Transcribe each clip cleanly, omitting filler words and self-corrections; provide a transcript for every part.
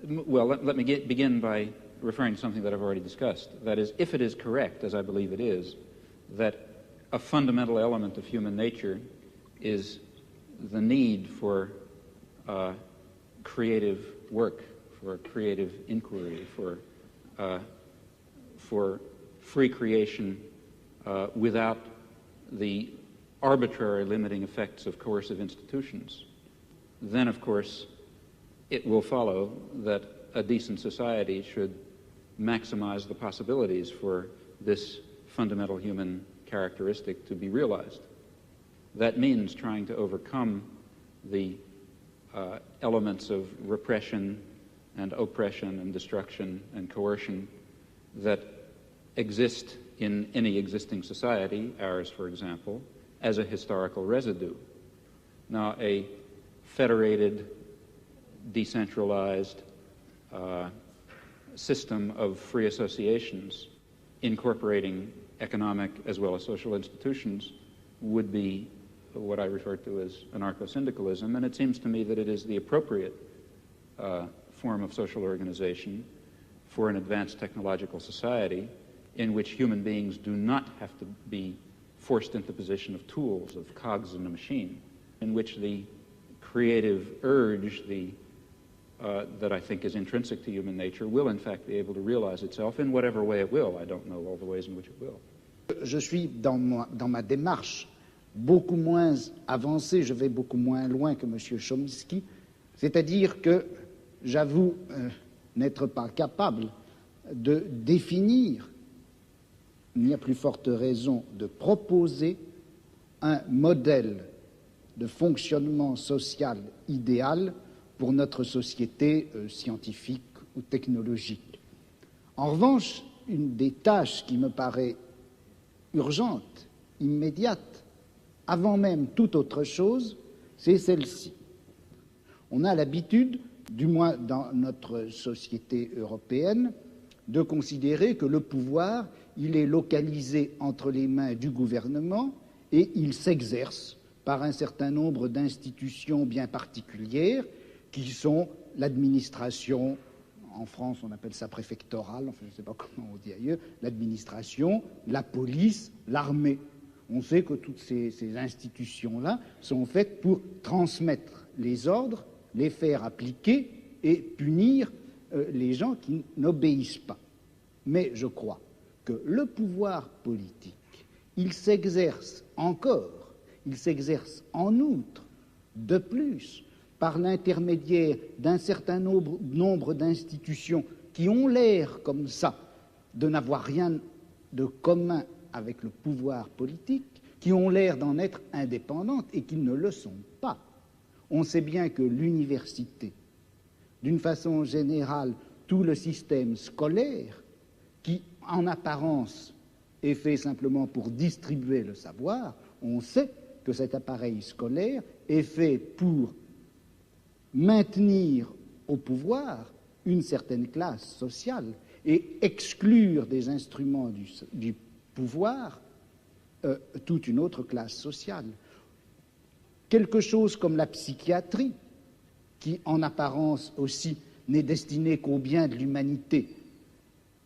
Well, let me begin by referring to something that I've already discussed. That is, if it is correct, as I believe it is, that a fundamental element of human nature is the need for creative work, for creative inquiry, for free creation without the arbitrary limiting effects of coercive institutions, then, of course, it will follow that a decent society should maximize the possibilities for this fundamental human characteristic to be realized. That means trying to overcome the elements of repression and oppression and destruction and coercion that exist in any existing society, ours, for example, as a historical residue. Now, a federated, decentralized system of free associations incorporating economic as well as social institutions would be what I refer to as anarcho-syndicalism, and it seems to me that it is the appropriate form of social organization for an advanced technological society in which human beings do not have to be forced into the position of tools, of cogs in a machine, in which the creative urge, that I think is intrinsic to human nature, will in fact be able to realize itself in whatever way it will. I don't know all the ways in which it will. Je suis dans ma démarche beaucoup moins avancé, je vais beaucoup moins loin que M. Chomsky, c'est-à-dire que j'avoue n'être pas capable de définir, il n'y a plus forte raison de proposer un modèle de fonctionnement social idéal pour notre société scientifique ou technologique. En revanche, une des tâches qui me paraît urgente, immédiate, avant même toute autre chose, c'est celle-ci. On a l'habitude, du moins dans notre société européenne, de considérer que le pouvoir, il est localisé entre les mains du gouvernement et il s'exerce par un certain nombre d'institutions bien particulières qui sont l'administration, en France on appelle ça préfectorale, enfin je ne sais pas comment on dit ailleurs, l'administration, la police, l'armée. On sait que toutes ces institutions-là sont faites pour transmettre les ordres, les faire appliquer et punir les gens qui n'obéissent pas. Mais je crois que le pouvoir politique, il s'exerce encore, il s'exerce en outre, de plus, par l'intermédiaire d'un certain nombre d'institutions qui ont l'air comme ça de n'avoir rien de commun avec le pouvoir politique, qui ont l'air d'en être indépendantes et qui ne le sont pas. On sait bien que l'université, d'une façon générale, tout le système scolaire, qui en apparence est fait simplement pour distribuer le savoir, on sait que cet appareil scolaire est fait pour maintenir au pouvoir une certaine classe sociale et exclure des instruments du pouvoir toute une autre classe sociale. Quelque chose comme la psychiatrie, qui en apparence aussi n'est destinée qu'au bien de l'humanité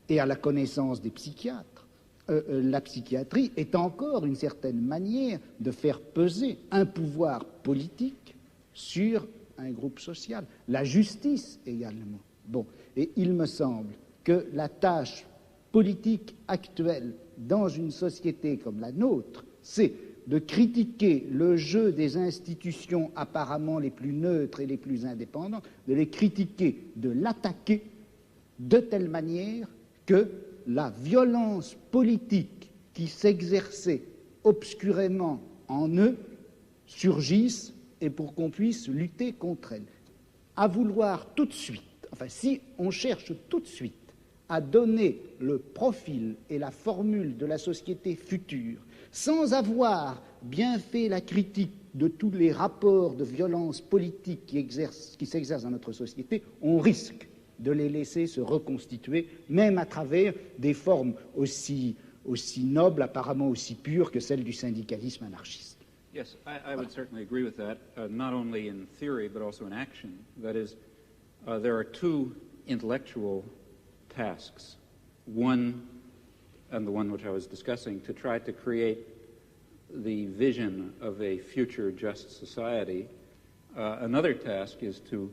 et à la connaissance des psychiatres, la psychiatrie est encore une certaine manière de faire peser un pouvoir politique sur un groupe social. La justice également. Bon, et il me semble que la tâche politique actuelle dans une société comme la nôtre, c'est de critiquer le jeu des institutions apparemment les plus neutres et les plus indépendantes, de les critiquer, de l'attaquer de telle manière que la violence politique qui s'exerçait obscurément en eux surgisse et pour qu'on puisse lutter contre elle. À vouloir tout de suite, enfin si on cherche tout de suite à donner le profil et la formule de la société future sans avoir bien fait la critique de tous les rapports de violence politique qui s'exercent dans notre société, on risque de les laisser se reconstituer, même à travers des formes aussi nobles, apparemment aussi pures que celles du syndicalisme anarchiste. Yes, I would certainly agree with that, not only in theory but also in action. That is, there are two intellectual tasks. One, and the one which I was discussing, to try to create the vision of a future just society. Another task is to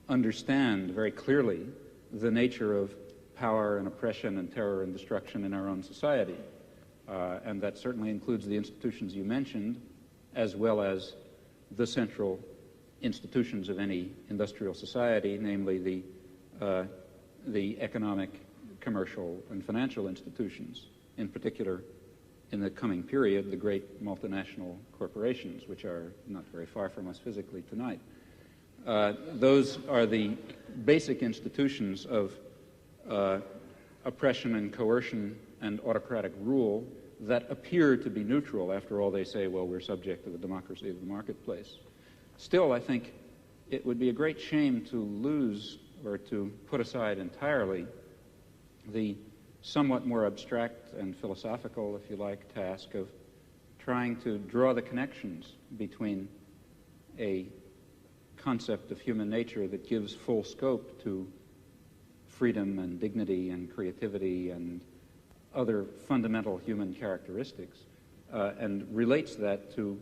understand very clearly the nature of power and oppression and terror and destruction in our own society. And that certainly includes the institutions you mentioned, as well as the central institutions of any industrial society, namely the economic, commercial, and financial institutions, in particular, in the coming period, the great multinational corporations, which are not very far from us physically tonight. Those are the basic institutions of oppression and coercion and autocratic rule that appear to be neutral. After all, they say, well, we're subject to the democracy of the marketplace. Still, I think it would be a great shame to lose or to put aside entirely the somewhat more abstract and philosophical, if you like, task of trying to draw the connections between a concept of human nature that gives full scope to freedom and dignity and creativity and other fundamental human characteristics, and relates that to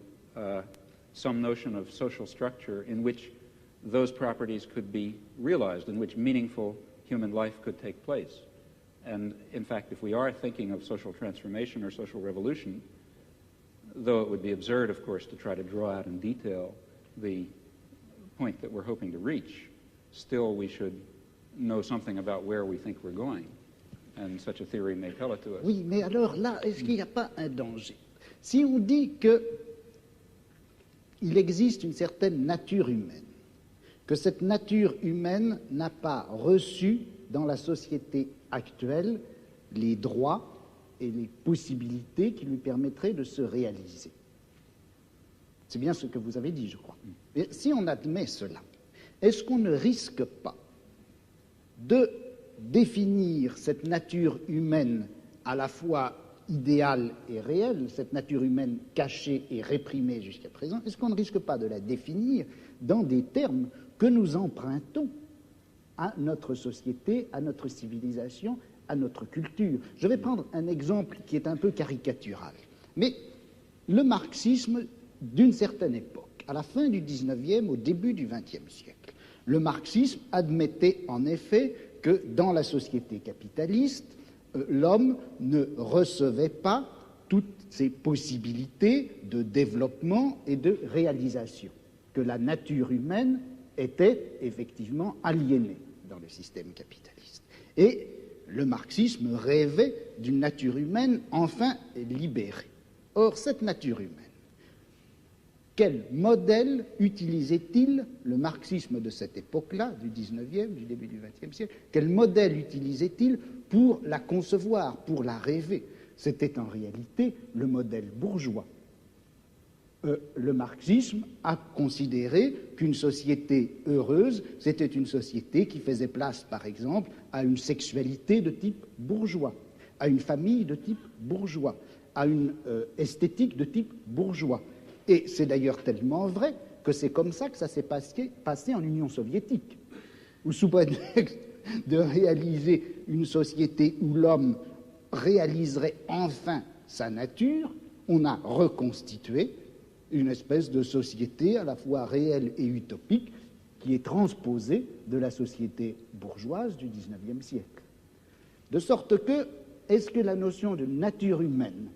some notion of social structure in which those properties could be realized, in which meaningful human life could take place. And in fact, if we are thinking of social transformation or social revolution, though it would be absurd, of course, to try to draw out in detail the point that we're hoping to reach, still we should know something about where we think we're going. And such a theory may tell it to us. Oui, mais alors là, est-ce qu'il n'y a pas un danger? Si on dit qu'il existe une certaine nature humaine, que cette nature humaine n'a pas reçu dans la société actuelle les droits et les possibilités qui lui permettraient de se réaliser. C'est bien ce que vous avez dit, je crois. Et si on admet cela, est-ce qu'on ne risque pas de définir cette nature humaine à la fois idéale et réelle, cette nature humaine cachée et réprimée jusqu'à présent, est-ce qu'on ne risque pas de la définir dans des termes que nous empruntons à notre société, à notre civilisation, à notre culture? Je vais prendre un exemple qui est un peu caricatural, mais le marxisme d'une certaine époque, à la fin du XIXe, au début du XXe siècle, le marxisme admettait en effet que dans la société capitaliste, l'homme ne recevait pas toutes ses possibilités de développement et de réalisation, que la nature humaine était effectivement aliénée dans le système capitaliste. Et le marxisme rêvait d'une nature humaine enfin libérée. Or, cette nature humaine, quel modèle utilisait-il le marxisme de cette époque-là, du XIXe, du début du XXe siècle? Quel modèle utilisait-il pour la concevoir, pour la rêver? C'était en réalité le modèle bourgeois. Le marxisme a considéré qu'une société heureuse, c'était une société qui faisait place, par exemple, à une sexualité de type bourgeois, à une famille de type bourgeois, à une esthétique de type bourgeois. Et c'est d'ailleurs tellement vrai que c'est comme ça que ça s'est passé en Union soviétique, où sous prétexte de réaliser une société où l'homme réaliserait enfin sa nature, on a reconstitué une espèce de société à la fois réelle et utopique qui est transposée de la société bourgeoise du XIXe siècle. De sorte que, est-ce que la notion de nature humaine,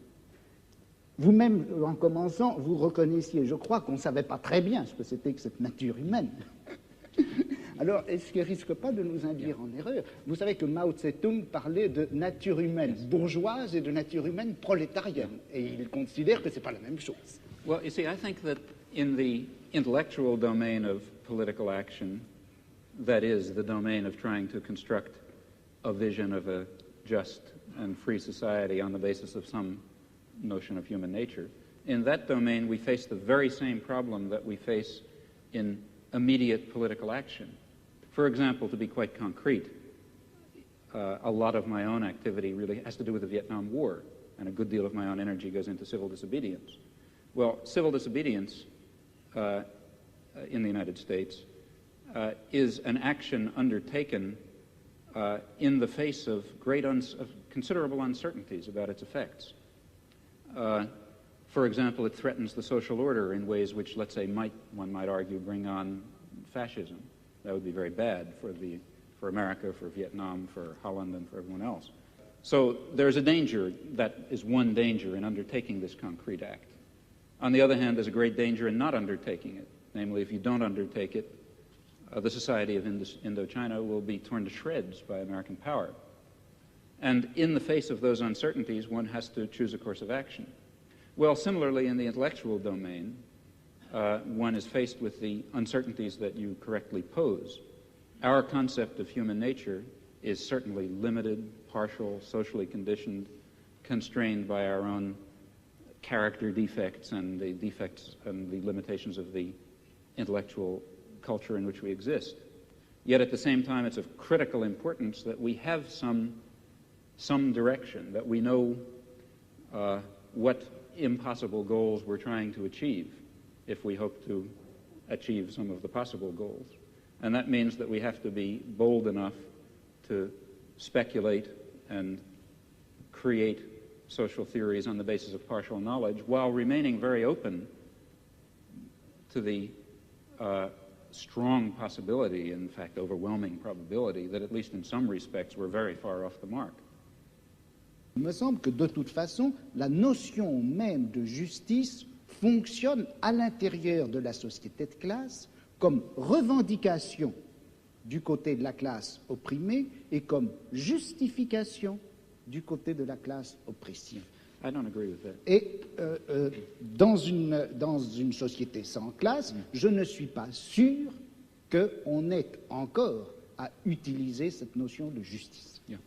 vous-même, en commençant, vous reconnaissiez, je crois qu'on ne savait pas très bien ce que c'était que cette nature humaine. Alors, est-ce qu'il ne risque pas de nous induire en erreur? Vous savez que Mao Tse-tung parlait de nature humaine bourgeoise et de nature humaine prolétarienne, et il considère que ce n'est pas la même chose. Well, you see, I think that in the intellectual domain of political action, that is, the domain of trying to construct a vision of a just and free society on the basis of some notion of human nature, in that domain we face the very same problem that we face in immediate political action. For example, to be quite concrete, a lot of my own activity really has to do with the Vietnam War, and a good deal of my own energy goes into civil disobedience. Well, civil disobedience in the United States is an action undertaken in the face of of considerable uncertainties about its effects. For example, it threatens the social order in ways which, let's say, one might argue, bring on fascism. That would be very bad for America, for Vietnam, for Holland, and for everyone else. So there's a danger, that is one danger in undertaking this concrete act. On the other hand, there's a great danger in not undertaking it. Namely, if you don't undertake it, the society of Indochina will be torn to shreds by American power. And in the face of those uncertainties, one has to choose a course of action. Well, similarly, in the intellectual domain, one is faced with the uncertainties that you correctly pose. Our concept of human nature is certainly limited, partial, socially conditioned, constrained by our own character defects and the limitations of the intellectual culture in which we exist. Yet at the same time, it's of critical importance that we have some direction, that we know what impossible goals we're trying to achieve if we hope to achieve some of the possible goals. And that means that we have to be bold enough to speculate and create social theories on the basis of partial knowledge while remaining very open to the strong possibility, in fact overwhelming probability, that at least in some respects we're very far off the mark. Il me semble que de toute façon, la notion même de justice fonctionne à l'intérieur de la société de classe comme revendication du côté de la classe opprimée et comme justification du côté de la classe opprimée. I don't agree with that. Et dans une société sans classe, je ne suis pas sûr qu'on ait encore à utiliser cette notion de justice. Yeah.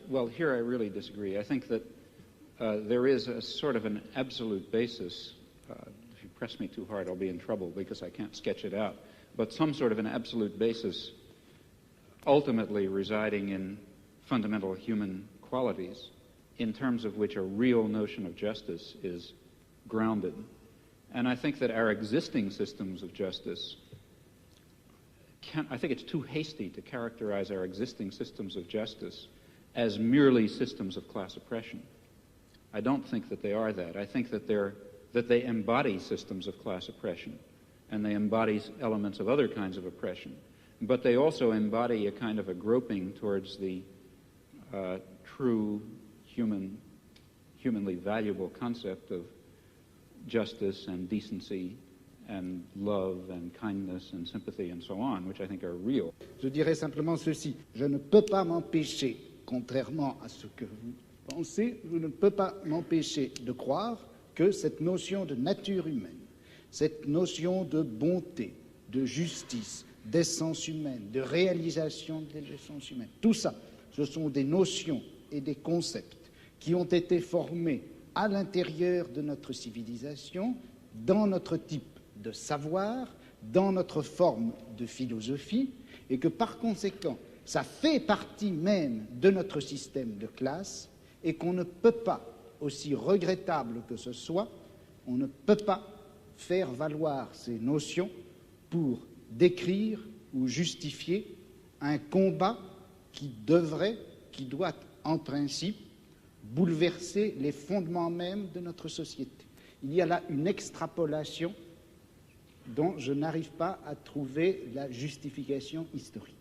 Well, here I really disagree. I think that there is a sort of an absolute basis. If you press me too hard, I'll be in trouble because I can't sketch it out. But some sort of an absolute basis ultimately residing in fundamental human qualities in terms of which a real notion of justice is grounded. And I think that our existing systems of justice I think it's too hasty to characterize our existing systems of justice as merely systems of class oppression. I don't think that they are that. I think that they embody systems of class oppression, and they embody elements of other kinds of oppression. But they also embody a kind of a groping towards the true humanly valuable concept of justice and decency and love and kindness and sympathy and so on, which I think are real. Je dirais simplement ceci. Je ne peux pas m'empêcher, contrairement à ce que vous pensez, je ne peux pas m'empêcher de croire que cette notion de nature humaine, cette notion de bonté, de justice, d'essence humaine, de réalisation de l'essence humaine, tout ça, ce sont des notions et des concepts qui ont été formés à l'intérieur de notre civilisation, dans notre type de savoir, dans notre forme de philosophie, et que par conséquent, ça fait partie même de notre système de classe, et qu'on ne peut pas, aussi regrettable que ce soit, on ne peut pas faire valoir ces notions pour décrire ou justifier un combat qui doit en principe bouleverser les fondements même de notre société. Il y a là une extrapolation dont je n'arrive pas à trouver la justification historique.